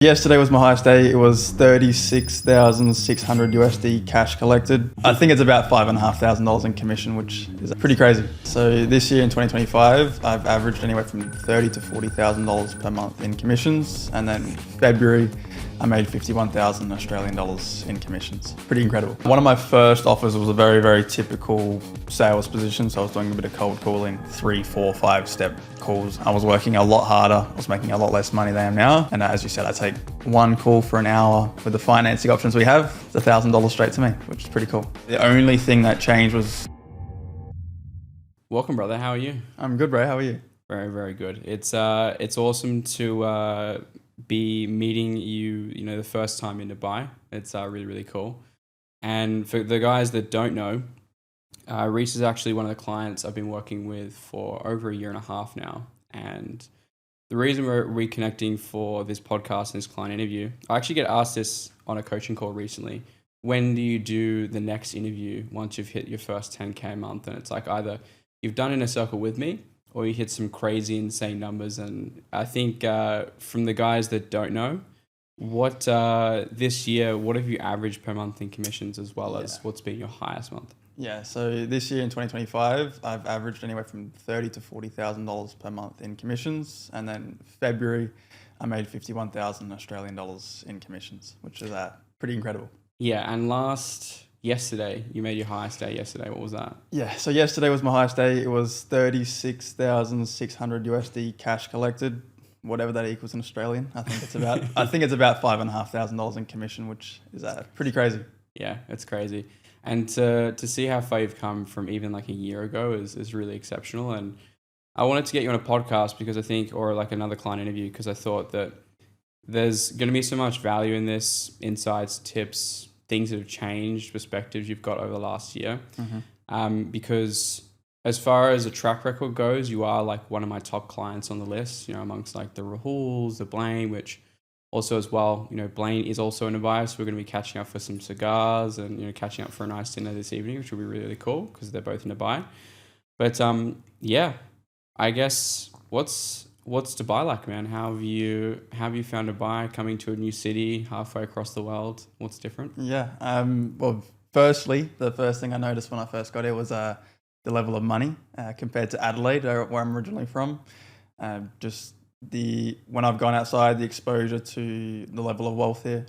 Yesterday was my highest day. It was 36,600 USD cash collected. I think it's about $5,500 in commission, which is pretty crazy. So this year in 2025, I've averaged anywhere from $30,000 to $40,000 per month in commissions. And then February, I made 51,000 Australian dollars in commissions. Pretty incredible. One of my first offers was a very, very typical sales position. So I was doing a bit of cold calling, 3, 4, 5 step calls. I was working a lot harder. I was making a lot less money than I am now. And as you said, I take one call for an hour. With the financing options we have, it's $1,000 straight to me, which is pretty cool. The only thing that changed was... Welcome, brother. How are you? I'm good, bro. How are you? Very, very good. It's awesome to be meeting you, the first time in Dubai. It's really, really cool. And for the guys that don't know, Rhys is actually one of the clients I've been working with for over a year and a half now. And the reason we're reconnecting for this podcast and this client interview, I actually get asked this on a coaching call recently. When do you do the next interview once you've hit your first 10K a month? And it's like either you've done Inner Circle with me or you hit some crazy, insane numbers. And I think from the guys that don't know, what this year, what have you averaged per month in commissions as well as what's been your highest month? Yeah, so this year in 2025, I've averaged anywhere from $30,000 to $40,000 per month in commissions. And then February, I made 51,000 Australian dollars in commissions, which is pretty incredible. Yeah, and yesterday, you made your highest day yesterday. What was that? Yeah, so yesterday was my highest day. It was 36,600 USD cash collected, whatever that equals in Australian. I think it's about $5,500 in commission, which is pretty crazy. Yeah, it's crazy. And to see how far you've come from even like a year ago is really exceptional. And I wanted to get you on a podcast because I think, or like another client interview, because I thought that there's going to be so much value in this, insights, tips, things that have changed, perspectives you've got over the last year. Mm-hmm. Because as far as a track record goes, you are like one of my top clients on the list, amongst like the Rahuls, the Blaine, which also as well, Blaine is also in Dubai, so we're going to be catching up for some cigars and, catching up for a nice dinner this evening, which will be really, really cool because they're both in Dubai. But I guess what's Dubai like, man? How have you found Dubai, coming to a new city halfway across the world? What's different? Yeah. Well, firstly, the first thing I noticed when I first got here was the level of money compared to Adelaide, where I'm originally from. When I've gone outside, the exposure to the level of wealth here,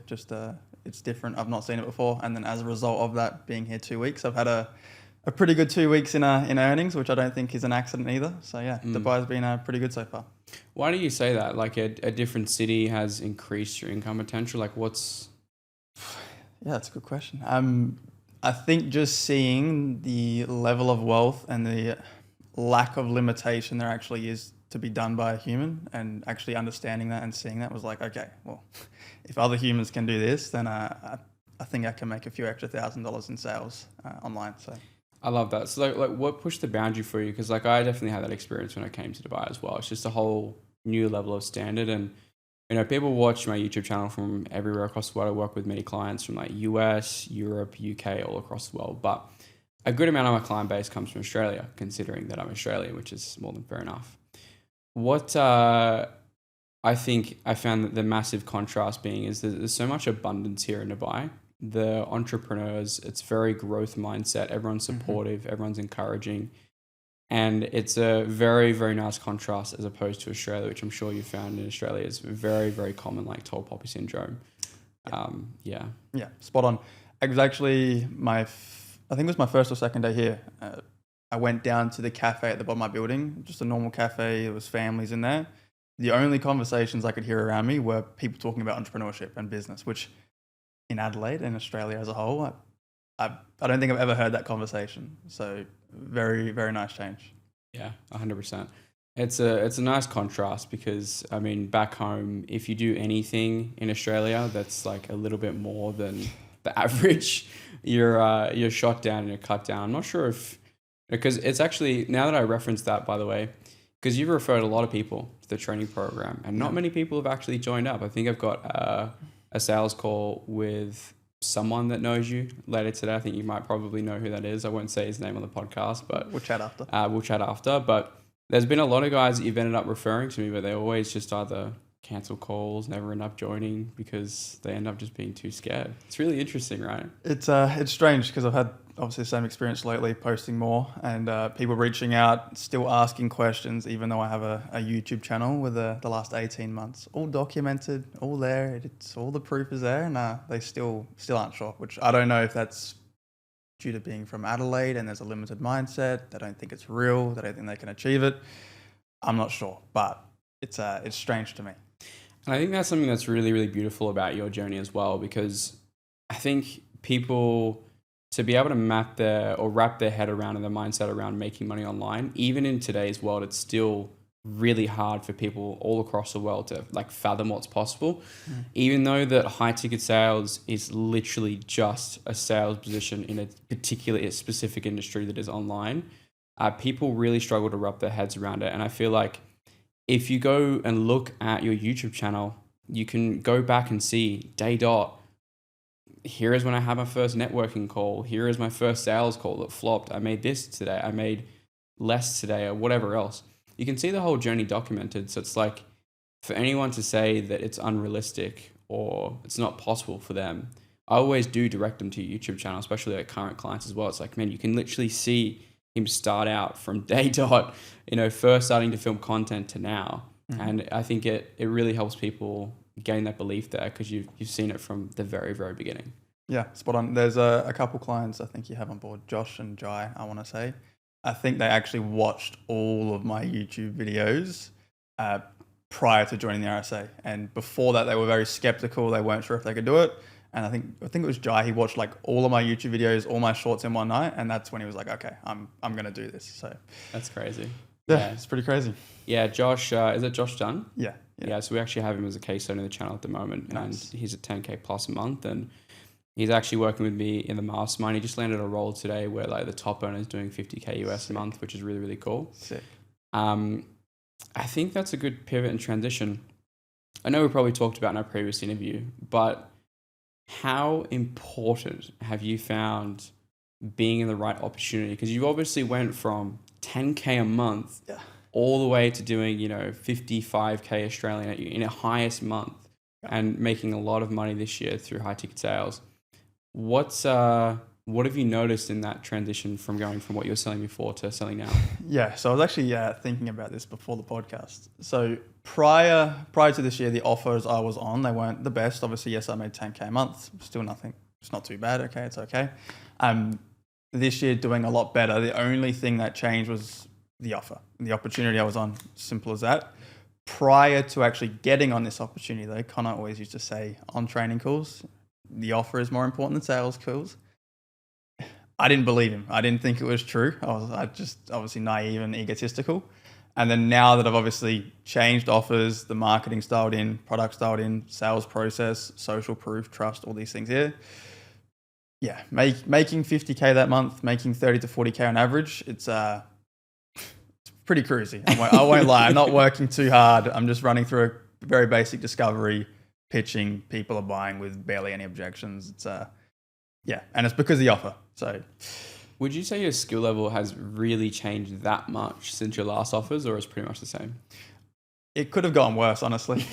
it's different. I've not seen it before. And then as a result of that, being here 2 weeks, I've had a pretty good 2 weeks in earnings, which I don't think is an accident either. So yeah, Dubai's been pretty good so far. Why do you say that? Like a different city has increased your income potential? Like Yeah, that's a good question. I think just seeing the level of wealth and the lack of limitation there actually is to be done by a human, and actually understanding that and seeing that was like, okay, well, if other humans can do this, then I think I can make a few extra $1,000 in sales online. So I love that. So like what pushed the boundary for you? Because like I definitely had that experience when I came to Dubai as well. It's just a whole new level of standard. And people watch my YouTube channel from everywhere across the world. I work with many clients from like US, Europe, UK, all across the world. But a good amount of my client base comes from Australia, considering that I'm Australian, which is more than fair enough. What I think I found that the massive contrast being is that there's so much abundance here in Dubai. The entrepreneurs, it's very growth mindset. Everyone's supportive, everyone's encouraging. And it's a very, very nice contrast as opposed to Australia, which I'm sure you found in Australia is very, very common, like tall poppy syndrome. Yeah, spot on. It was actually I think it was my first or second day here. I went down to the cafe at the bottom of my building, just a normal cafe. There was families in there. The only conversations I could hear around me were people talking about entrepreneurship and business, which in Adelaide and Australia as a whole, I don't think I've ever heard that conversation. So very, very nice change. Yeah, 100%. It's a nice contrast because, I mean, back home, if you do anything in Australia that's like a little bit more than the average, you're shot down and you're cut down. I'm not sure because it's actually, now that I referenced that, by the way, because you've referred a lot of people to the training program and not many people have actually joined up. I think I've got a sales call with someone that knows you later today. I think you might probably know who that is. I won't say his name on the podcast, but we'll chat after. But there's been a lot of guys that you've ended up referring to me, but they always just either cancel calls, never end up joining because they end up just being too scared. It's really interesting, right? It's strange because I've had obviously the same experience lately, posting more and people reaching out, still asking questions, even though I have a YouTube channel with the last 18 months, all documented, all there. It's all the proof is there, and they still aren't sure. Which I don't know if that's due to being from Adelaide and there's a limited mindset. They don't think it's real. They don't think they can achieve it. I'm not sure, but it's strange to me. And I think that's something that's really, really beautiful about your journey as well, because I think people, to be able to wrap their head around and their mindset around making money online, even in today's world, it's still really hard for people all across the world to like fathom what's possible. Even though that high ticket sales is literally just a sales position in a specific industry that is online, people really struggle to wrap their heads around it. And I feel like if you go and look at your YouTube channel, you can go back and see day dot. Here is when I had my first networking call. Here is my first sales call that flopped. I made this today. I made less today, or whatever else. You can see the whole journey documented. So it's like, for anyone to say that it's unrealistic or it's not possible for them, I always do direct them to your YouTube channel, especially like current clients as well. It's like, man, you can literally see him start out from day dot, first starting to film content to now. And I think it really helps people gain that belief there, because you've seen it from the very, very beginning. Yeah, spot on. There's a couple clients I think you have on board, Josh and Jai, I want to say. I think they actually watched all of my YouTube videos prior to joining the RSA. And before that, they were very skeptical. They weren't sure if they could do it. And I think it was Jai. He watched like all of my YouTube videos, all my shorts in one night, and that's when he was like, "Okay, I'm gonna do this." So that's crazy. Yeah, it's pretty crazy. Yeah, Josh. Is it Josh Dunn? Yeah. So we actually have him as a case study in the channel at the moment, nice. And he's at 10K plus a month, and he's actually working with me in the mastermind. He just landed a role today where like the top earner is doing 50K US a month, which is really, really cool. Sick. I think that's a good pivot and transition. I know we probably talked about in our previous interview, but how important have you found being in the right opportunity? Because you obviously went from 10K a month all the way to doing, 55K Australian in a highest month and making a lot of money this year through high ticket sales. What have you noticed in that transition from going from what you were selling before to selling now? Yeah, so I was actually thinking about this before the podcast. So prior to this year, the offers I was on, they weren't the best. Obviously, yes, I made 10K a month. Still nothing. It's not too bad. Okay, it's okay. This year, doing a lot better. The only thing that changed was the offer, the opportunity I was on. Simple as that. Prior to actually getting on this opportunity, though, Connor always used to say on training calls, the offer is more important than sales calls. I didn't believe him. I didn't think it was true. I just obviously naive and egotistical. And then now that I've obviously changed offers, the marketing styled in, product styled in, sales process, social proof, trust, all these things here. Yeah, making 50K that month, making 30 to 40K on average, it's pretty cruisy. I won't lie. I'm not working too hard. I'm just running through a very basic discovery, pitching. People are buying with barely any objections. It's and it's because of the offer. So, would you say your skill level has really changed that much since your last offers, or is pretty much the same? It could have gone worse, honestly,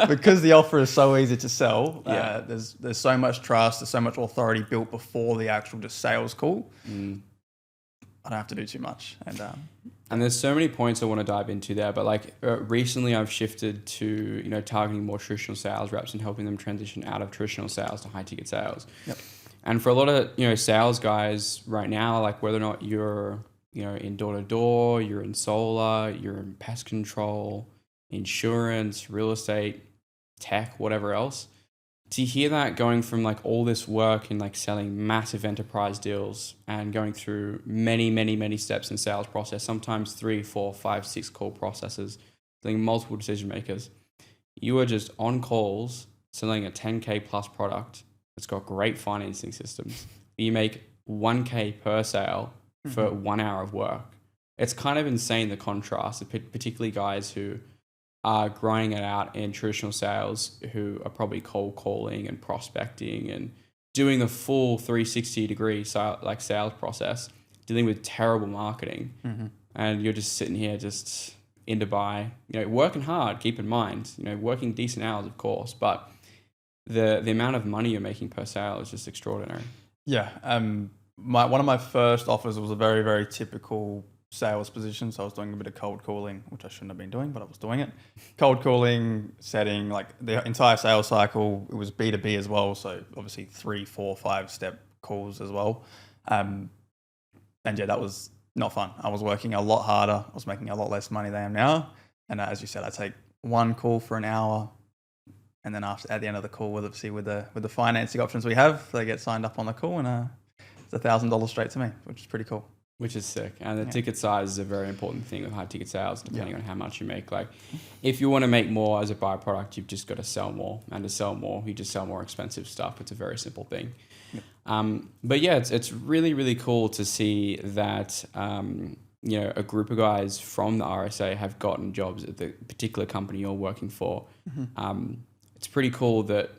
because the offer is so easy to sell. There's so much trust, there's so much authority built before the actual just sales call. I don't have to do too much, and there's so many points I want to dive into there. But like recently, I've shifted to targeting more traditional sales reps and helping them transition out of traditional sales to high ticket sales. Yep. And for a lot of sales guys right now, like whether or not you're in door to door, you're in solar, you're in pest control, insurance, real estate, tech, whatever else, to hear that going from like all this work in like selling massive enterprise deals and going through many, many, many steps in sales process, sometimes 3, 4, 5, 6 call processes, selling multiple decision makers, you are just on calls selling a 10K plus product. It's got great financing systems. You make 1K per sale for 1 hour of work. It's kind of insane, the contrast, particularly guys who are grinding it out in traditional sales, who are probably cold calling and prospecting and doing the full 360-degree sales process, dealing with terrible marketing. And you're just sitting here just in Dubai, working hard, keep in mind, working decent hours, of course, but the amount of money you're making per sale is just extraordinary. Yeah. One of my first offers was a very, very typical sales position. So I was doing a bit of cold calling, which I shouldn't have been doing, but I was doing it. Cold calling, setting like the entire sales cycle. It was B2B as well. So obviously 3, 4, 5-step calls as well. And yeah, that was not fun. I was working a lot harder. I was making a lot less money than I am now. And as you said, I take one call for an hour. And then at the end of the call, with the financing options we have, they get signed up on the call, and it's $1,000 straight to me, which is pretty cool. Which is sick. And the ticket size is a very important thing with high ticket sales, depending on how much you make. Like, if you want to make more as a byproduct, you've just got to sell more. And to sell more, you just sell more expensive stuff. It's a very simple thing. But yeah, it's really, really cool to see that, a group of guys from the RSA have gotten jobs at the particular company you're working for. It's pretty cool that,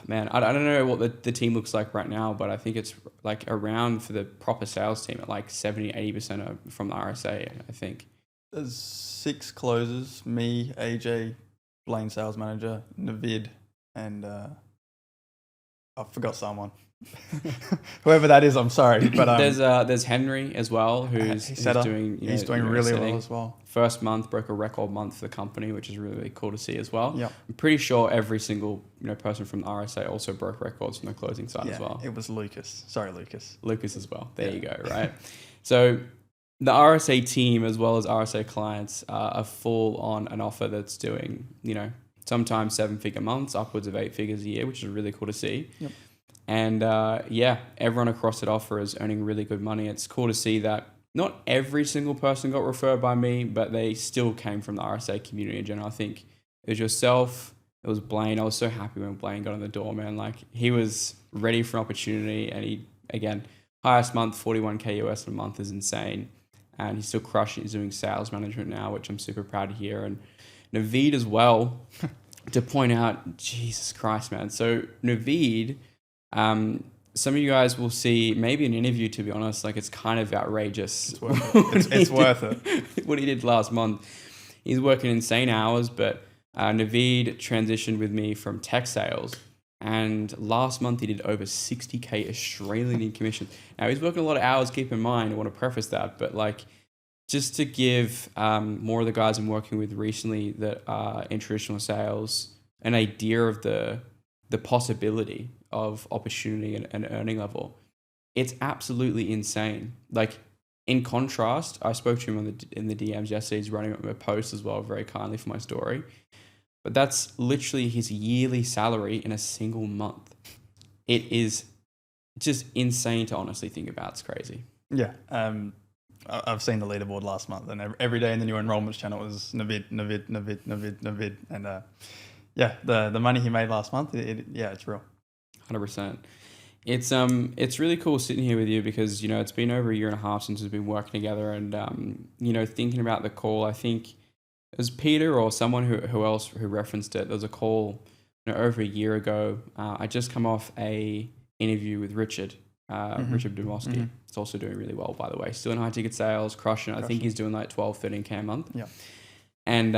man, I don't know what the team looks like right now, but I think it's like around for the proper sales team at like 70-80% are from the RSA, I think. There's 6 closers, me, AJ, Blaine sales manager, Navid, and I forgot someone. Whoever that is, I'm sorry, but there's Henry as well, who's doing really well as well. First month broke a record month for the company, which is really, really cool to see as well. Yeah, I'm pretty sure every single person from the RSA also broke records from the closing side as well. It was Lucas. Sorry, Lucas. Lucas as well. There you go. Right. So the RSA team as well as RSA clients are full on an offer that's doing sometimes 7-figure months, upwards of 8 figures a year, which is really cool to see. Yep. And everyone across that offer is earning really good money. It's cool to see that not every single person got referred by me, but they still came from the RSA community in general. I think it was yourself, it was Blaine. I was so happy when Blaine got in the door, man. Like, he was ready for an opportunity, and he, again, highest month, 41K US a month is insane. And he's still crushing. He's doing sales management now, which I'm super proud to hear. And Naveed as well, to point out, Jesus Christ, man. So Naveed, some of you guys will see maybe an interview, to be honest, like, it's kind of outrageous. It's worth it. It's worth it. What he did last month. He's working insane hours, but Naveed transitioned with me from tech sales. And last month he did over 60K Australian in commissions. Now, he's working a lot of hours, keep in mind, I want to preface that, but like, just to give more of the guys I'm working with recently that are in traditional sales an idea of the possibility of opportunity and earning level, it's absolutely insane. Like, in contrast, I spoke to him in the DMs yesterday. He's running up a post as well, very kindly, for my story. But that's literally his yearly salary in a single month. It is just insane to honestly think about. It's crazy. Yeah. I've seen the leaderboard last month, and every day in the new enrollments channel was Navid. And the money he made last month, it's real. 100%. It's really cool sitting here with you because, it's been over a year and a half since we've been working together, and, thinking about the call, I think it was Peter or someone who referenced it. There was a call over a year ago. I just come off a interview with Richard Demosky. Mm-hmm. He's also doing really well, by the way. Still in high ticket sales, crushing. I think he's doing like 12-13K a month. Yeah. And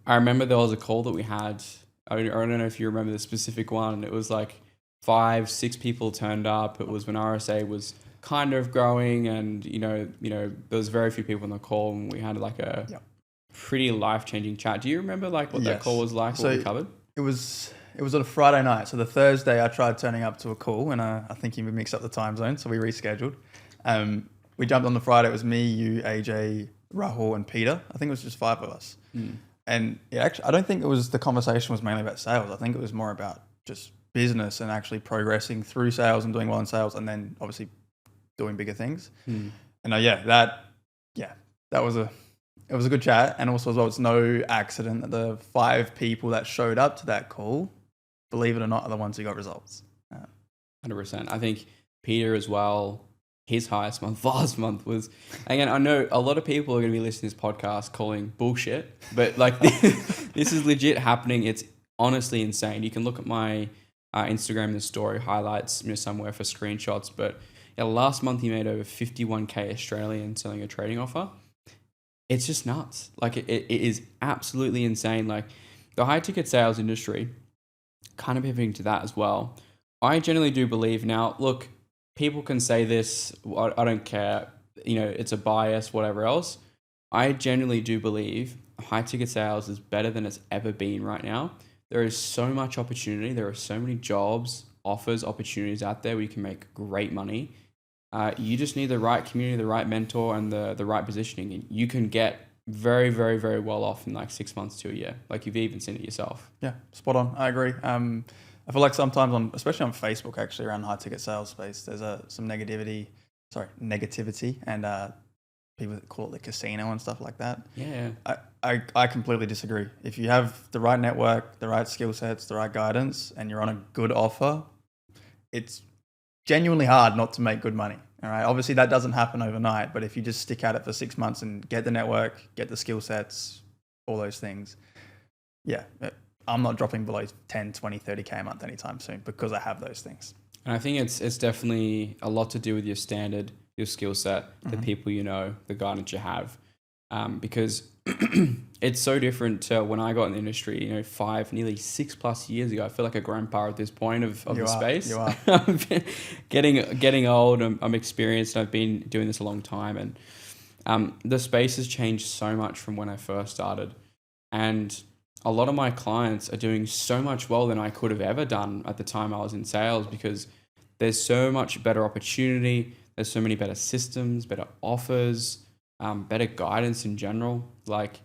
I remember there was a call that we had. I don't know if you remember the specific one. It was like 5-6 people turned up. It was when RSA was kind of growing, and there was very few people on the call, and we had like a pretty life-changing chat. Do you remember like what that call was like? So what we covered? It was on a Friday night. So the Thursday I tried turning up to a call, and I think you mixed up the time zone, so we rescheduled. We jumped on the Friday. It was me, you, AJ, Rahul, and Peter. I think it was just 5 of us. And actually, I don't think the conversation was mainly about sales. I think it was more about just business and actually progressing through sales and doing well in sales, and then obviously doing bigger things. And that was a good chat. And also as well, it's no accident that the 5 people that showed up to that call, believe it or not, are the ones who got results. 100%. I think Peter as well, his highest month last month was, again, I know a lot of people are going to be listening to this podcast calling bullshit, but like this is legit happening. It's honestly insane. You can look at my Instagram, the story highlights, somewhere for screenshots, but last month he made over 51K Australian selling a trading offer. it's just nuts. Like it is absolutely insane. Like the high ticket sales industry, kind of pivoting to that as well. I generally do believe now, look, people can say this, I don't care, it's a bias, whatever else. I genuinely do believe high ticket sales is better than it's ever been right now. There is so much opportunity. There are so many jobs, offers, opportunities out there where you can make great money. You just need the right community, the right mentor, and the right positioning. And you can get very, very, very well off in like 6 months to a year. Like you've even seen it yourself. Yeah, spot on. I agree. I feel like sometimes especially on Facebook, actually around the high ticket sales space, there's some negativity, and people call it the casino and stuff like that. Yeah. I completely disagree. If you have the right network, the right skill sets, the right guidance, and you're on a good offer, it's genuinely hard not to make good money. All right. Obviously that doesn't happen overnight, but if you just stick at it for 6 months and get the network, get the skill sets, all those things, yeah, I'm not dropping below 10, 20, 30K a month anytime soon because I have those things. And I think it's definitely a lot to do with your standard, your skill set, the people the guidance you have. Because it's so different to when I got in the industry, nearly 6+ years ago. I feel like a grandpa at this point of the space. You are. getting old. I'm experienced. I've been doing this a long time, and the space has changed so much from when I first started. And a lot of my clients are doing so much well than I could have ever done at the time I was in sales, because there's so much better opportunity. There's so many better systems, better offers, better guidance in general. Like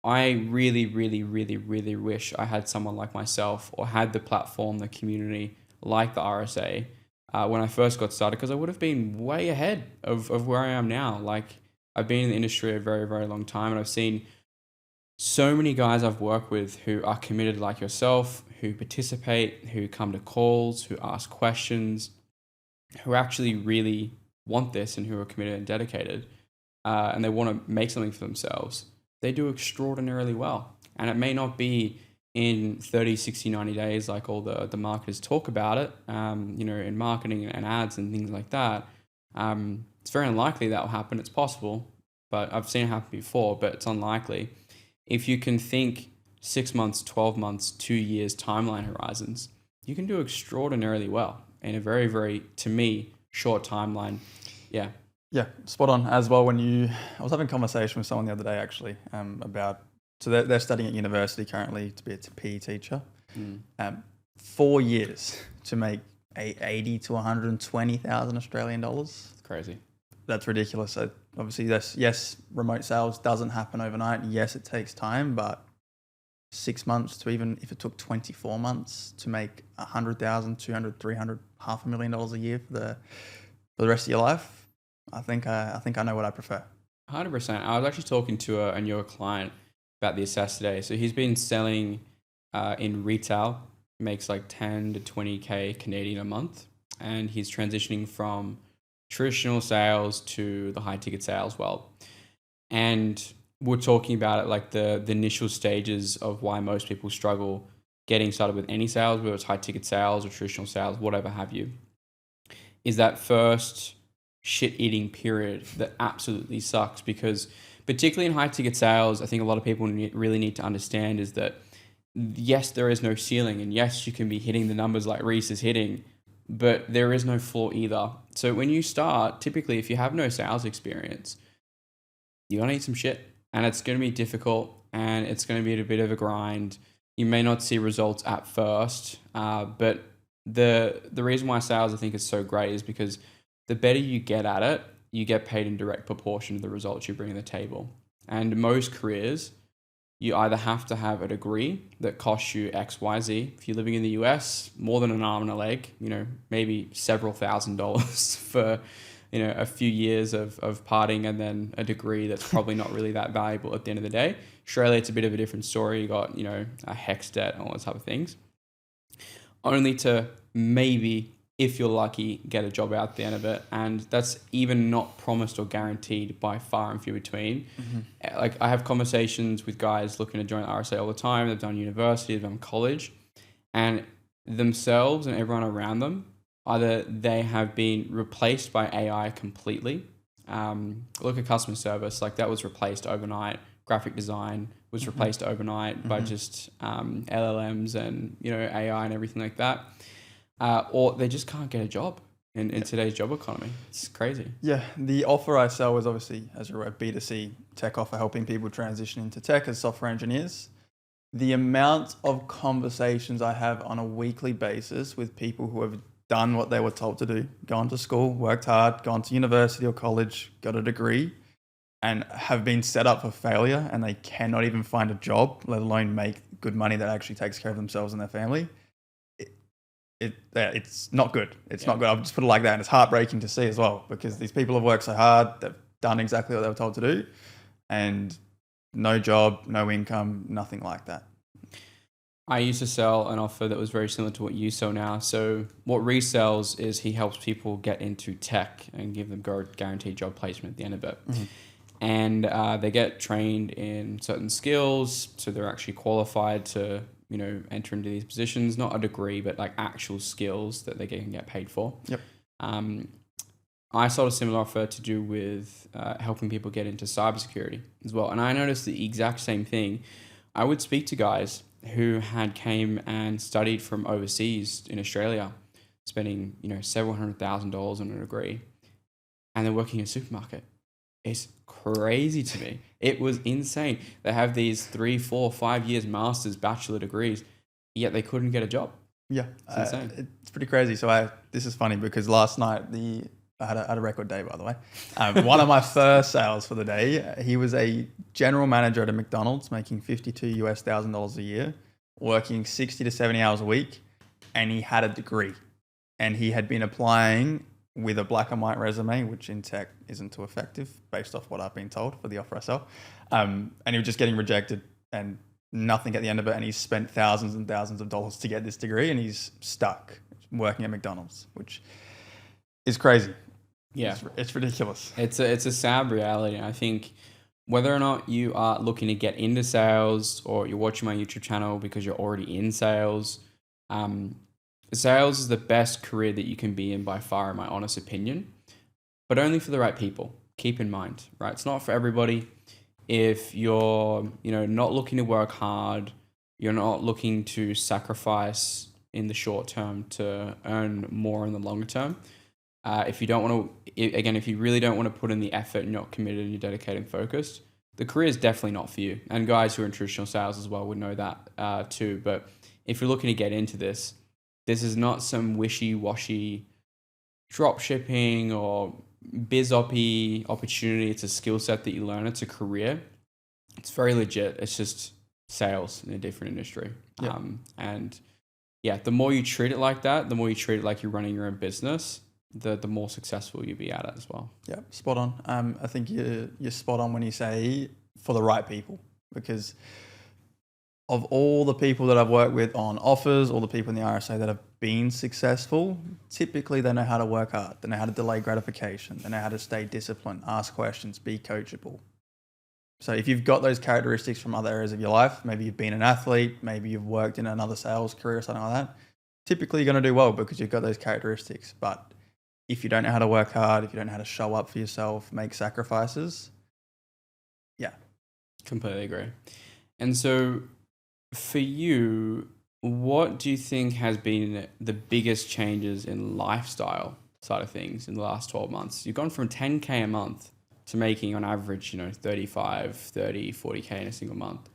I really, really, really, really wish I had someone like myself, or had the platform, the community like the RSA when I first got started, because I would have been way ahead of where I am now. Like I've been in the industry a very, very long time, and I've seen so many guys I've worked with who are committed like yourself, who participate, who come to calls, who ask questions, who actually really want this and who are committed and dedicated, and they want to make something for themselves. They do extraordinarily well. And it may not be in 30, 60, 90 days like all the marketers talk about it, in marketing and ads and things like that. It's very unlikely that will happen. It's possible, but I've seen it happen before, but it's unlikely. If you can think 6 months, 12 months, 2 years timeline horizons, you can do extraordinarily well in a very, very, to me, short timeline. Yeah. Yeah, spot on as well. I was having a conversation with someone the other day actually about, so they're studying at university currently to be a PE teacher. 4 years to make 80 to 120,000 Australian dollars. It's crazy. That's ridiculous. So obviously, yes, remote sales doesn't happen overnight. Yes, it takes time, but 6 months to, even if it took 24 months to make 100,000, 200, 300, $500,000 a year for the rest of your life, I think I know what I prefer. 100%. I was actually talking to a newer client about this today. So he's been selling in retail, makes like 10 to 20K Canadian a month, and he's transitioning from traditional sales to the high ticket sales world. And we're talking about it like the initial stages of why most people struggle getting started with any sales, whether it's high ticket sales or traditional sales, whatever have you, is that first shit eating period that absolutely sucks. Because particularly in high ticket sales, I think a lot of people really need to understand is that yes, there is no ceiling, and yes, you can be hitting the numbers like Rhys is hitting, but there is no floor either. So when you start, typically if you have no sales experience, you're going to eat some shit, and it's going to be difficult, and it's going to be a bit of a grind. You may not see results at first, but the reason why sales I think is so great is because the better you get at it, you get paid in direct proportion to the results you bring to the table. And most careers, you either have to have a degree that costs you X, Y, Z. If you're living in the US, more than an arm and a leg, maybe several $1,000s for, a few years of partying, and then a degree that's probably not really that valuable at the end of the day. Australia, it's a bit of a different story. You got, a HEX debt and all those type of things. Only to maybe, if you're lucky, get a job out the end of it. And that's even not promised or guaranteed by far and few between. Mm-hmm. Like I have conversations with guys looking to join RSA all the time. They've done university, they've done college, and themselves and everyone around them, either they have been replaced by AI completely, Look at customer service, like that was replaced overnight. Graphic design was replaced overnight by just LLMs and AI and everything like that. Or they just can't get a job in today's job economy. It's crazy. Yeah, the offer I sell is obviously, as you're aware, B2C tech offer, helping people transition into tech as software engineers. The amount of conversations I have on a weekly basis with people who have done what they were told to do, gone to school, worked hard, gone to university or college, got a degree, and have been set up for failure, and they cannot even find a job, let alone make good money that actually takes care of themselves and their family. It's not good. It's not good. I'll just put it like that. And it's heartbreaking to see as well, because these people have worked so hard, they've done exactly what they were told to do, and no job, no income, nothing like that. I used to sell an offer that was very similar to what you sell now. So what Rhys sells is he helps people get into tech and give them guaranteed job placement at the end of it. And they get trained in certain skills, so they're actually qualified to enter into these positions. Not a degree, but like actual skills that they can get paid for. Yep. I sold a similar offer to do with helping people get into cybersecurity as well. And I noticed the exact same thing. I would speak to guys who had came and studied from overseas in Australia, spending several $100,000 on a degree, and they're working in a supermarket. It's crazy to me. It was insane. They have these 3, 4, 5 years masters, bachelor degrees, yet they couldn't get a job. Yeah, it's insane. It's pretty crazy. So this is funny because last night I had a record day, by the way. One of my first sales for the day, he was a general manager at a McDonald's, making $52,000 a year, working 60 to 70 hours a week, and he had a degree, and he had been applying with a black and white resume, which in tech isn't too effective based off what I've been told for the offer I sell. And he was just getting rejected and nothing at the end of it. And he's spent thousands and thousands of dollars to get this degree, and he's stuck working at McDonald's, which is crazy. Yeah. It's ridiculous. It's a sad reality. I think whether or not you are looking to get into sales or you're watching my YouTube channel because you're already in sales, sales is the best career that you can be in by far, in my honest opinion, but only for the right people. Keep in mind, right? It's not for everybody. If you're, not looking to work hard, you're not looking to sacrifice in the short term to earn more in the longer term. If you don't want to, again, if you really don't want to put in the effort and you're not committed and you're dedicated and focused, the career is definitely not for you. And guys who are in traditional sales as well would know that too. But if you're looking to get into this is not some wishy-washy drop shipping or biz-oppy opportunity. It's a skill set that you learn. It's a career. It's very legit. It's just sales in a different industry. Yep. And yeah, the more you treat it like that, the more you treat it like you're running your own business, the more successful you'll be at it as well. Yeah, spot on. I think you're spot on when you say for the right people, because of all the people that I've worked with on offers, all the people in the RSA that have been successful, typically they know how to work hard. They know how to delay gratification. They know how to stay disciplined, ask questions, be coachable. So if you've got those characteristics from other areas of your life, maybe you've been an athlete, maybe you've worked in another sales career or something like that, typically you're going to do well because you've got those characteristics. But if you don't know how to work hard, if you don't know how to show up for yourself, make sacrifices, yeah. Completely agree. And so for you, what do you think has been the biggest changes in lifestyle side of things in the last 12 months? You've gone from 10K a month to making on average, 35, 30, 40K in a single month.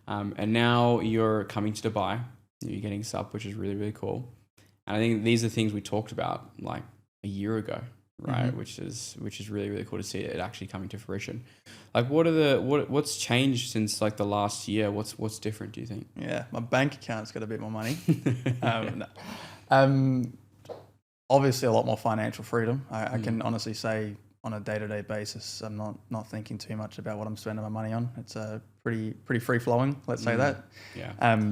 And now you're coming to Dubai, you're getting sub, which is really, really cool. And I think these are things we talked about like a year ago, right? Mm-hmm. Which is really, really cool to see it actually coming to fruition. Like what's changed since like the last year? What's different, do you think? Yeah, my bank account's got a bit more money. Obviously a lot more financial freedom. I can honestly say on a day-to-day basis, I'm not thinking too much about what I'm spending my money on. It's pretty free flowing, let's say that. Yeah.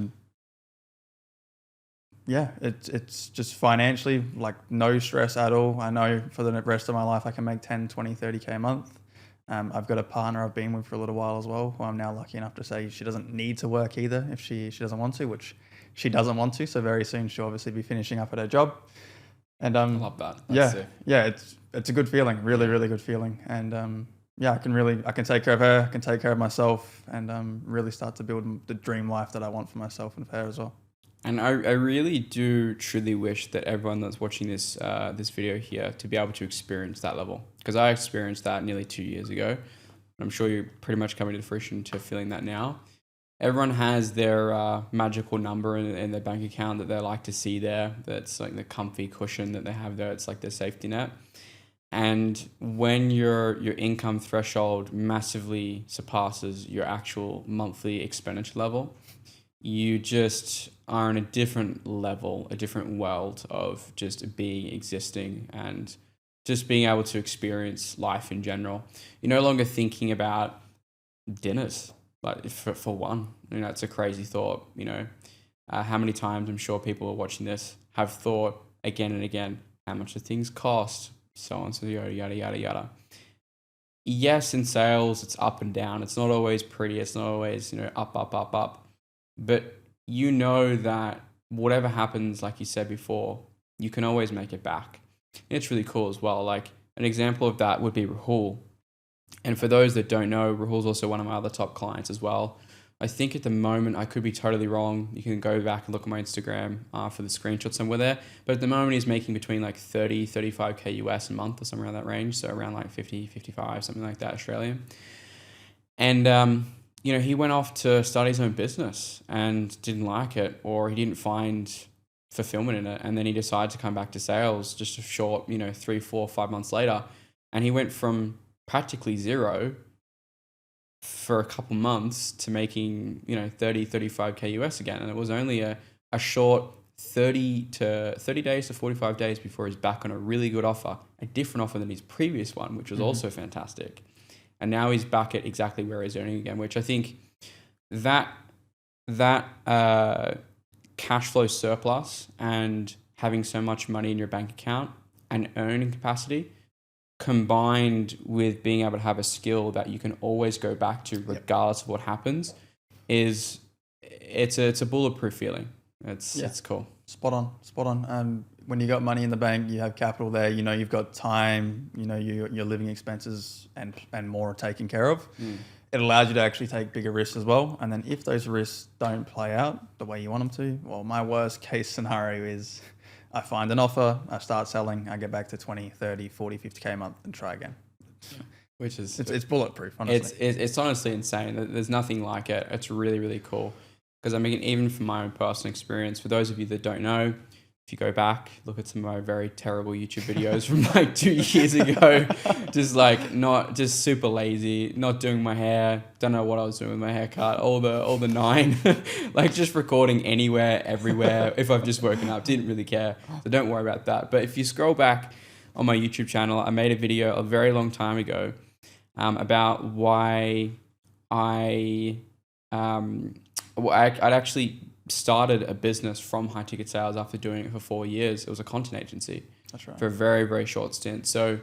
Yeah, it's just financially like no stress at all. I know for the rest of my life I can make 10, 20, 30K a month. I've got a partner I've been with for a little while as well, who I'm now lucky enough to say she doesn't need to work either if she doesn't want to, which she doesn't want to. So very soon she'll obviously be finishing up at her job. And I love that. That's yeah, sick. yeah, it's a good feeling, really good feeling. And yeah, I can take care of her, I can take care of myself, and really start to build the dream life that I want for myself and for her as well. And I really do truly wish that everyone that's watching this this video here to be able to experience that level, because I experienced that nearly 2 years ago. I'm sure you're pretty much coming to fruition to feeling that now. Everyone has their magical number in their bank account that they like to see there. That's like the comfy cushion that they have there. It's like their safety net. And when your income threshold massively surpasses your actual monthly expenditure level, you just are in a different level, a different world of just being, existing, and just being able to experience life in general. You're no longer thinking about dinners, like for one. It's a crazy thought. How many times I'm sure people are watching this have thought again and again, how much do things cost, so on, so yada, yada, yada, yada. Yes, in sales, it's up and down. It's not always pretty. It's not always, up, up, up, up. But that whatever happens, like you said before, you can always make it back. And it's really cool as well. Like an example of that would be Rahul. And for those that don't know, Rahul's also one of my other top clients as well. I think at the moment, I could be totally wrong. You can go back and look at my Instagram for the screenshot somewhere there. But at the moment, he's making between like 30, 35K US a month or somewhere around that range. So around like 50, 55, something like that, Australian. And, he went off to start his own business and didn't like it, or he didn't find fulfillment in it. And then he decided to come back to sales just a short, 3, 4, 5 months later. And he went from practically zero for a couple months to making 30, 35K US again. And it was only a short 30 days to 45 days before he's back on a really good offer, a different offer than his previous one, which was also fantastic. And now he's back at exactly where he's earning again, which I think that cash flow surplus and having so much money in your bank account and earning capacity, combined with being able to have a skill that you can always go back to regardless of what happens, it's a bulletproof feeling. It's cool. Spot on. When you got money in the bank, you have capital there. You've got time. Your living expenses and more are taken care of. It allows you to actually take bigger risks as well. And then if those risks don't play out the way you want them to, well, my worst case scenario is I find an offer, I start selling, I get back to 20, 30, 40, 50K a month and try again. Which is... It's bulletproof, honestly. It's honestly insane. There's nothing like it. It's really, really cool. Because even from my own personal experience, for those of you that don't know, if you go back, look at some of my very terrible YouTube videos from like 2 years ago, just super lazy, not doing my hair, don't know what I was doing with my haircut, all the 9, like just recording anywhere, everywhere. If I've just woken up, didn't really care. So don't worry about that. But if you scroll back on my YouTube channel, I made a video a very long time ago about why I'd actually started a business from high ticket sales after doing it for 4 years. It was a content agency. That's right. For a very, very short stint. So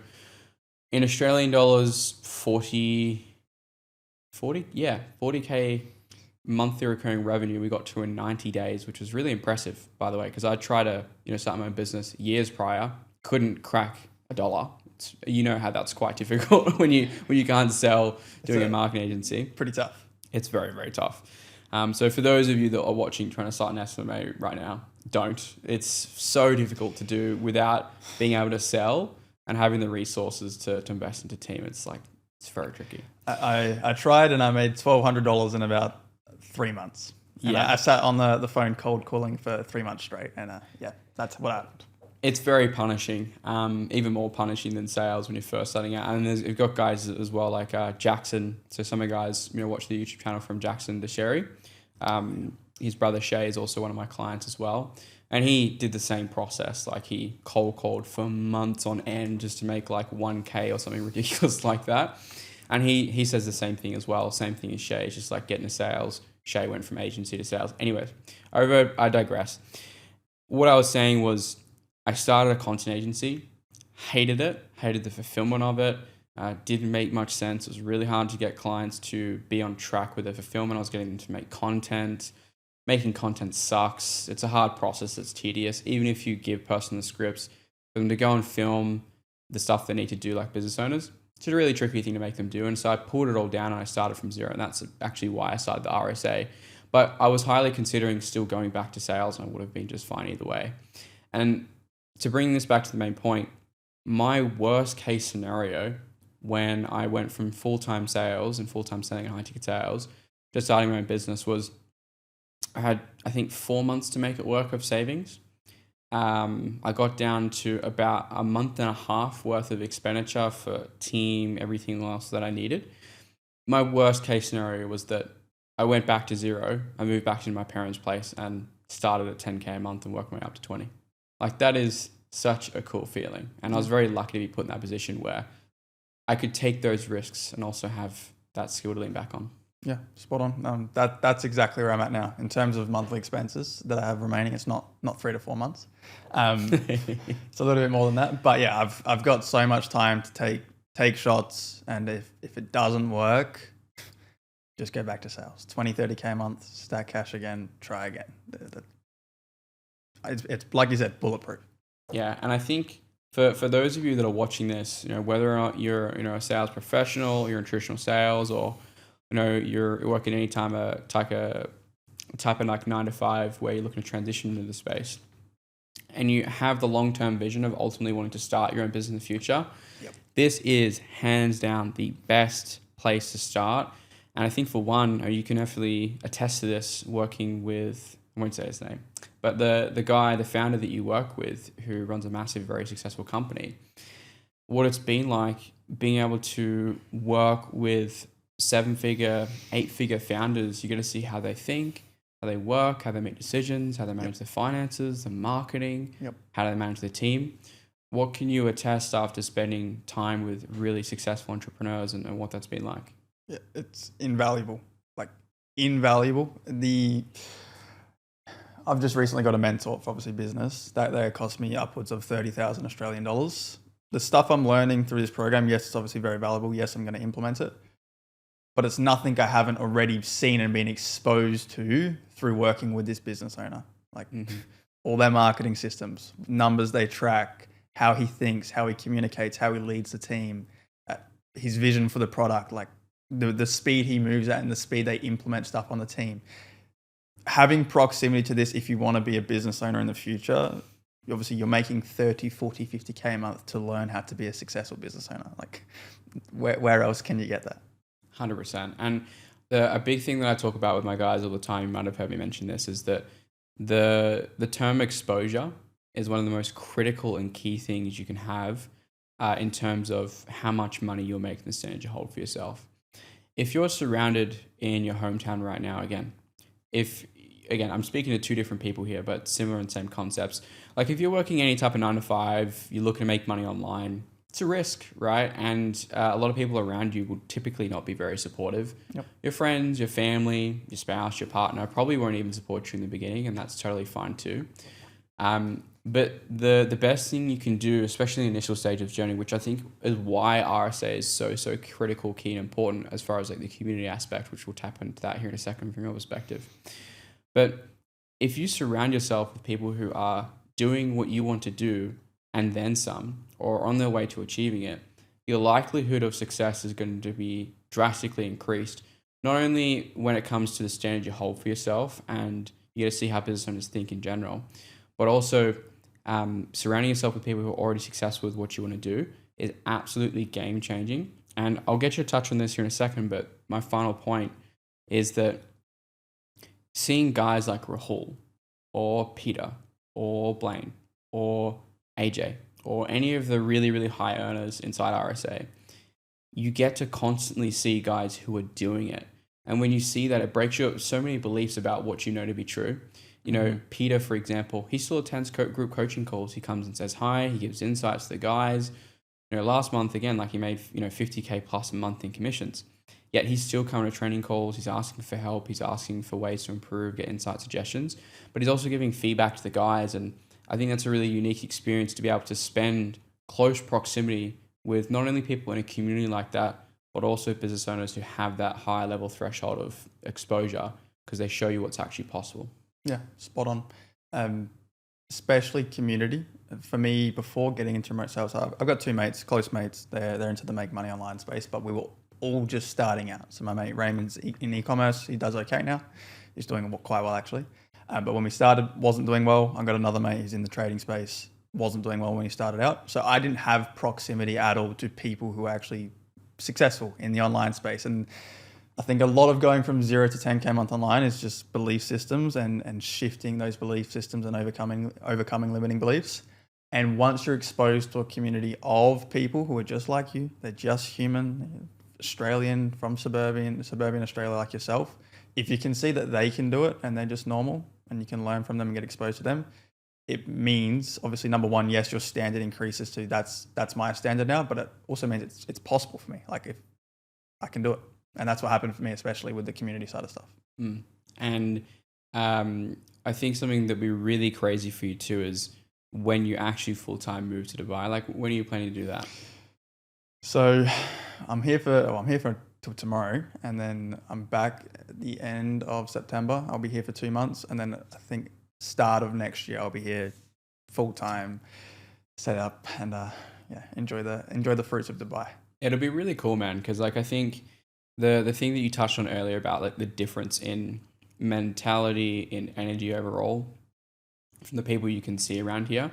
in Australian dollars, 40K monthly recurring revenue we got to in 90 days, which was really impressive, by the way, because I tried to start my own business years prior, couldn't crack $1. How that's quite difficult when you can't sell doing a marketing agency. Pretty tough. It's very, very tough. So for those of you that are watching, trying to start an SMA right now, don't. It's so difficult to do without being able to sell and having the resources to invest into team. It's very tricky. I tried and I made $1,200 in about 3 months. And I sat on the phone cold calling for 3 months straight. And that's what happened. It's very punishing, even more punishing than sales when you're first starting out. And you've got guys as well like Jackson. So some of the guys watch the YouTube channel from Jackson to Sherry. His brother Shay is also one of my clients as well. And he did the same process. Like he cold called for months on end just to make like 1K or something ridiculous like that. And he says the same thing as well. Same thing as Shay. It's just like getting to sales. Shay went from agency to sales. Anyways, I digress. What I was saying was, I started a content agency, hated the fulfillment of it, didn't make much sense. It was really hard to get clients to be on track with the fulfillment. I was getting them to make content. Making content sucks. It's a hard process. It's tedious. Even if you give person the scripts, for them to go and film the stuff they need to do like business owners. It's a really tricky thing to make them do. And so I pulled it all down and I started from zero. And that's actually why I started the RSA. But I was highly considering still going back to sales, and I would have been just fine either way. And to bring this back to the main point, my worst case scenario when I went from full-time sales and full-time selling and high-ticket sales to starting my own business was I had, I think, 4 months to make it work of savings. I got down to about a month and a half worth of expenditure for team, everything else that I needed. My worst case scenario was that I went back to zero. I moved back to my parents' place and started at 10K a month and worked my way up to 20. Like, that is such a cool feeling. And I was very lucky to be put in that position where I could take those risks and also have that skill to lean back on. Yeah, spot on. That's exactly where I'm at now in terms of monthly expenses that I have remaining. It's not 3 to 4 months. It's a little bit more than that. But yeah, I've got so much time to take shots, and if it doesn't work, just go back to sales. 20, 30K a month, stack cash again, try again. It's like you said, bulletproof. Yeah, and I think for those of you that are watching this, whether or not you're a sales professional, you're in traditional sales, or you're working any time type of like 9 to 5 where you're looking to transition into the space, and you have the long-term vision of ultimately wanting to start your own business in the future. Yep. This is hands down the best place to start. And I think for one, you can definitely attest to this working with, I won't say his name, but the founder that you work with who runs a massive, very successful company, what it's been like being able to work with 7-figure, 8-figure founders. You get to see how they think, how they work, how they make decisions, how they manage their finances, the marketing, how they manage their team. What can you attest after spending time with really successful entrepreneurs and what that's been like? Yeah, it's invaluable. Like, invaluable. I've just recently got a mentor for obviously business that they cost me upwards of 30,000 Australian dollars. The stuff I'm learning through this program, yes, it's obviously very valuable. Yes, I'm going to implement it, but it's nothing I haven't already seen and been exposed to through working with this business owner. Like all their marketing systems, numbers they track, how he thinks, how he communicates, how he leads the team, his vision for the product, like the speed he moves at and the speed they implement stuff on the team. Having proximity to this, if you want to be a business owner in the future, obviously you're making 30, 40, 50K a month to learn how to be a successful business owner. Like where else can you get that? 100%. And a big thing that I talk about with my guys all the time, you might have heard me mention this, is that the term exposure is one of the most critical and key things you can have in terms of how much money you'll make in the standard you hold for yourself. If you're surrounded in your hometown right now, again, I'm speaking to two different people here, but similar and same concepts. Like if you're working any type of 9 to 5, you're looking to make money online, it's a risk, right? And a lot of people around you will typically not be very supportive. Yep. Your friends, your family, your spouse, your partner probably won't even support you in the beginning, and that's totally fine too. But the best thing you can do, especially in the initial stage of the journey, which I think is why RSA is so critical, key, and important as far as like the community aspect, which we'll tap into that here in a second from your perspective. But if you surround yourself with people who are doing what you want to do and then some, or on their way to achieving it, your likelihood of success is going to be drastically increased. Not only when it comes to the standard you hold for yourself, and you get to see how business owners think in general, but also surrounding yourself with people who are already successful with what you want to do is absolutely game changing. And I'll get you to touch on this here in a second, but my final point is that seeing guys like Rahul or Peter or Blaine or AJ or any of the really, really high earners inside RSA, you get to constantly see guys who are doing it. And when you see that, it breaks you up so many beliefs about what you know to be true. Peter, for example, he still attends group coaching calls. He comes and says hi. He gives insights to the guys. Last month, again, like he made, 50K plus a month in commissions. Yet he's still coming to training calls. He's asking for help. He's asking for ways to improve, get insight, suggestions. But he's also giving feedback to the guys. And I think that's a really unique experience to be able to spend close proximity with not only people in a community like that, but also business owners who have that high level threshold of exposure because they show you what's actually possible. Yeah, spot on. especially community. For me, before getting into remote sales, I've got two mates, close mates. They're into the make money online space, but we were all just starting out. So my mate Raymond's in e-commerce. He does okay now. He's doing quite well actually. But when we started, wasn't doing well. I've got another mate who's in the trading space, wasn't doing well when he started out. So I didn't have proximity at all to people who are actually successful in the online space. And I think a lot of going from 0 to 10K a month online is just belief systems and shifting those belief systems and overcoming limiting beliefs. And once you're exposed to a community of people who are just like you, they're just human, Australian from suburban Australia like yourself, if you can see that they can do it and they're just normal and you can learn from them and get exposed to them, it means obviously number one, yes, your standard increases to that's my standard now, but it also means it's possible for me. Like if I can do it. And that's what happened for me, especially with the community side of stuff. And I think something that would be really crazy for you too is when you actually full-time move to Dubai. Like when are you planning to do that? So I'm here till tomorrow, and then I'm back at the end of September. I'll be here for 2 months, and then I think start of next year I'll be here full-time, set up, and enjoy the fruits of Dubai. It'll be really cool, man, because like I think the thing that you touched on earlier about like the difference in mentality, in energy overall from the people you can see around here,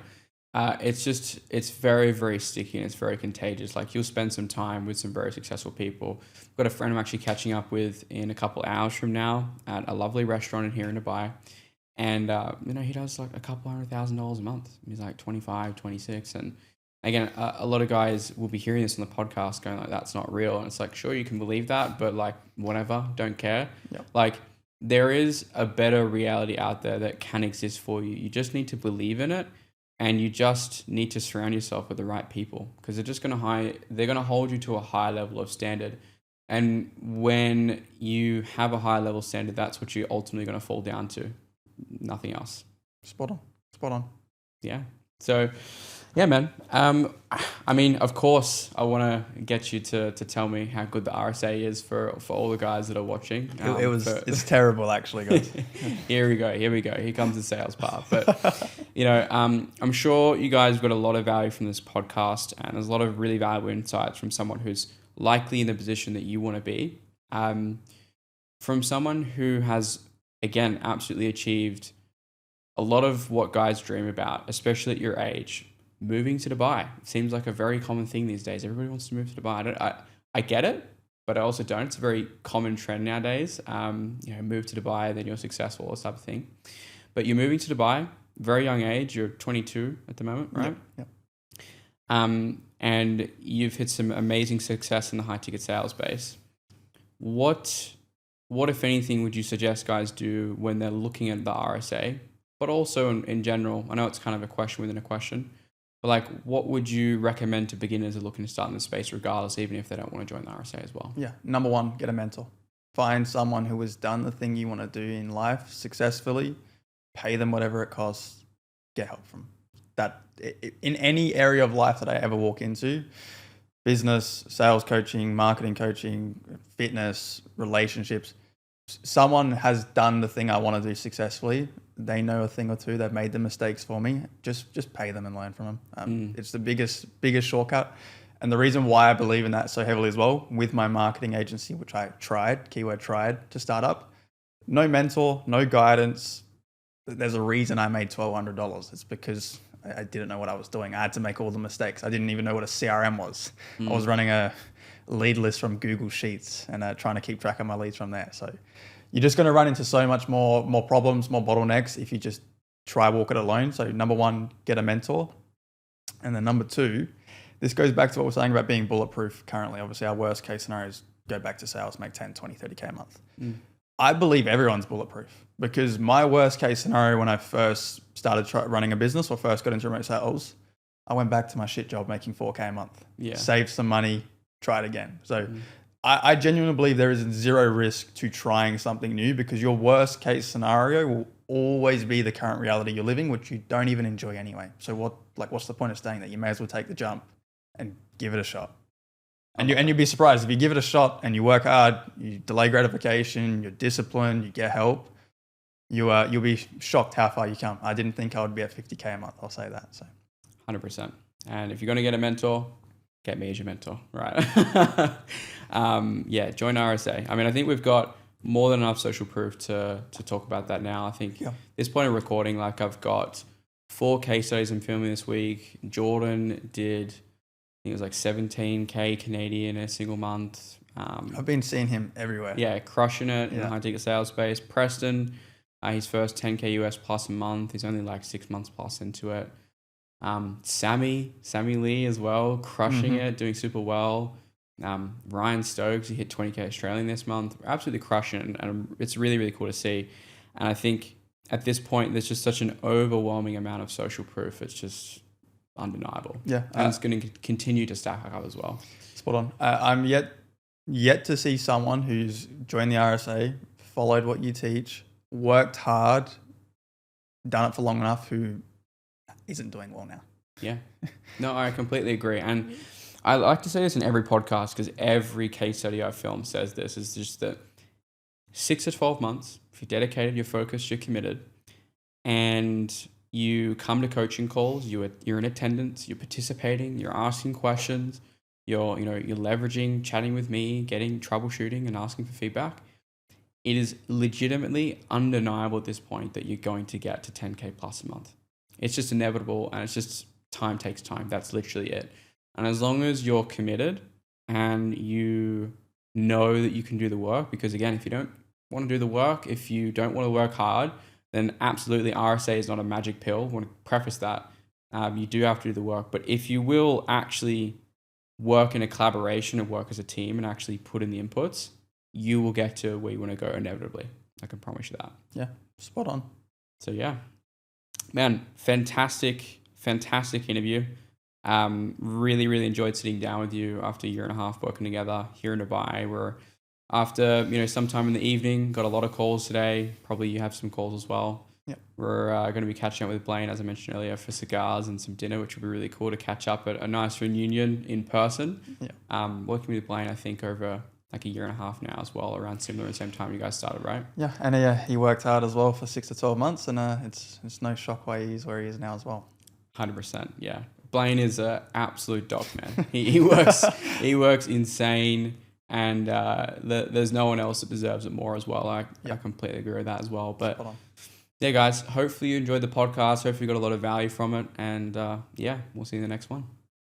it's very, very sticky and it's very contagious. Like you'll spend some time with some very successful people. I've got a friend I'm actually catching up with in a couple hours from now at a lovely restaurant in here in Dubai. And, he does like a couple $100,000 a month. He's like 25, 26. And again, a lot of guys will be hearing this on the podcast going like, that's not real. And it's like, sure, you can believe that, but like, whatever, don't care. Yep. Like there is a better reality out there that can exist for you. You just need to believe in it. And you just need to surround yourself with the right people because they're just going to hold you to a high level of standard. And when you have a high level standard, that's what you're ultimately going to fall down to. Nothing else. Spot on. Yeah. So, yeah, man. I mean, of course, I want to get you to tell me how good the RSA is for all the guys that are watching. It's terrible, actually, guys. Here we go. Here comes the sales part. But, I'm sure you guys got a lot of value from this podcast, and there's a lot of really valuable insights from someone who's likely in the position that you want to be. From someone who has, again, absolutely achieved a lot of what guys dream about, especially at your age. Moving to Dubai seems like a very common thing these days. Everybody wants to move to Dubai. I get it, but I also don't. It's a very common trend nowadays. Move to Dubai, then you're successful, this type of thing. But you're moving to Dubai, very young age. You're 22 at the moment, right? Yep. And you've hit some amazing success in the high ticket sales space. What, if anything, would you suggest guys do when they're looking at the RSA, but also in general? I know it's kind of a question within a question. But like, what would you recommend to beginners who are looking to start in this space, regardless, even if they don't want to join the RSA as well? Yeah. Number one, get a mentor. Find someone who has done the thing you want to do in life successfully. Pay them whatever it costs. Get help from that. In any area of life that I ever walk into, business, sales coaching, marketing coaching, fitness, relationships, someone has done the thing I want to do successfully. They know a thing or two. They've made the mistakes for me. Just pay them and learn from them. It's the biggest shortcut. And the reason why I believe in that so heavily as well, with my marketing agency, which I tried to start up, no mentor, no guidance. There's a reason I made $1,200. It's because I didn't know what I was doing. I had to make all the mistakes. I didn't even know what a CRM was. I was running a lead list from Google Sheets and trying to keep track of my leads from there. So you're just going to run into so much more problems, more bottlenecks if you just try walk it alone. So number one, get a mentor. And then number two, this goes back to what we're saying about being bulletproof currently. Obviously, our worst case scenario is go back to sales, make 10, 20, 30K a month. I believe everyone's bulletproof because my worst case scenario when I first started running a business or first got into remote sales, I went back to my shit job making 4K a month. Yeah. Saved some money, try it again. So I genuinely believe there is zero risk to trying something new because your worst case scenario will always be the current reality you're living, which you don't even enjoy anyway. So what's the point of staying there? You may as well take the jump and give it a shot. And you'd be surprised if you give it a shot and you work hard, you delay gratification, you're disciplined, you get help. you'll be shocked how far you come. I didn't think I would be at 50K a month. I'll say that. So 100%. And if you're going to get a mentor, get me as your mentor, right? Yeah, join RSA. I mean, I think we've got more than enough social proof to talk about that now. I think at this point of recording, like I've got 4 case studies I'm filming this week. Jordan did, I think it was like 17K Canadian in a single month. I've been seeing him everywhere. Yeah, crushing it in the high ticket sales space. Preston, his first 10K US plus a month. He's only like 6 months plus into it. Sammy Lee as well, crushing it, doing super well. Ryan Stokes, he hit 20K Australian this month. Absolutely crushing it, and it's really, really cool to see. And I think at this point, there's just such an overwhelming amount of social proof. It's just undeniable. Yeah. And it's going to continue to stack up as well. Spot on. I'm yet to see someone who's joined the RSA, followed what you teach, worked hard, done it for long enough, who isn't doing well now. Yeah. No, I completely agree. And I like to say this in every podcast because every case study I film says this, is just that 6 to 12 months, if you're dedicated, you're focused, you're committed, and you come to coaching calls, you're in attendance, you're participating, you're asking questions, you're leveraging, chatting with me, getting troubleshooting and asking for feedback. It is legitimately undeniable at this point that you're going to get to 10K plus a month. It's just inevitable, and it's just time takes time. That's literally it. And as long as you're committed and you know that you can do the work, because again, if you don't want to do the work, if you don't want to work hard, then absolutely RSA is not a magic pill. I want to preface that. You do have to do the work. But if you will actually work in a collaboration and work as a team and actually put in the inputs, you will get to where you want to go inevitably. I can promise you that. Yeah, spot on. So yeah, man, fantastic interview. Really, really enjoyed sitting down with you after a year and a half working together here in Dubai. We're after, sometime in the evening, got a lot of calls today. Probably you have some calls as well. Yep. We're going to be catching up with Blaine, as I mentioned earlier, for cigars and some dinner, which will be really cool to catch up at a nice reunion in person. Yeah. Working with Blaine, I think over like a year and a half now as well, around similar the same time you guys started, right? Yeah, and he worked hard as well for 6 to 12 months, and it's no shock why he's where he is now as well. 100%, yeah. Blaine is an absolute dog, man. He works insane, and there's no one else that deserves it more as well. I completely agree with that as well. But yeah, guys, hopefully you enjoyed the podcast. Hopefully you got a lot of value from it, and we'll see you in the next one.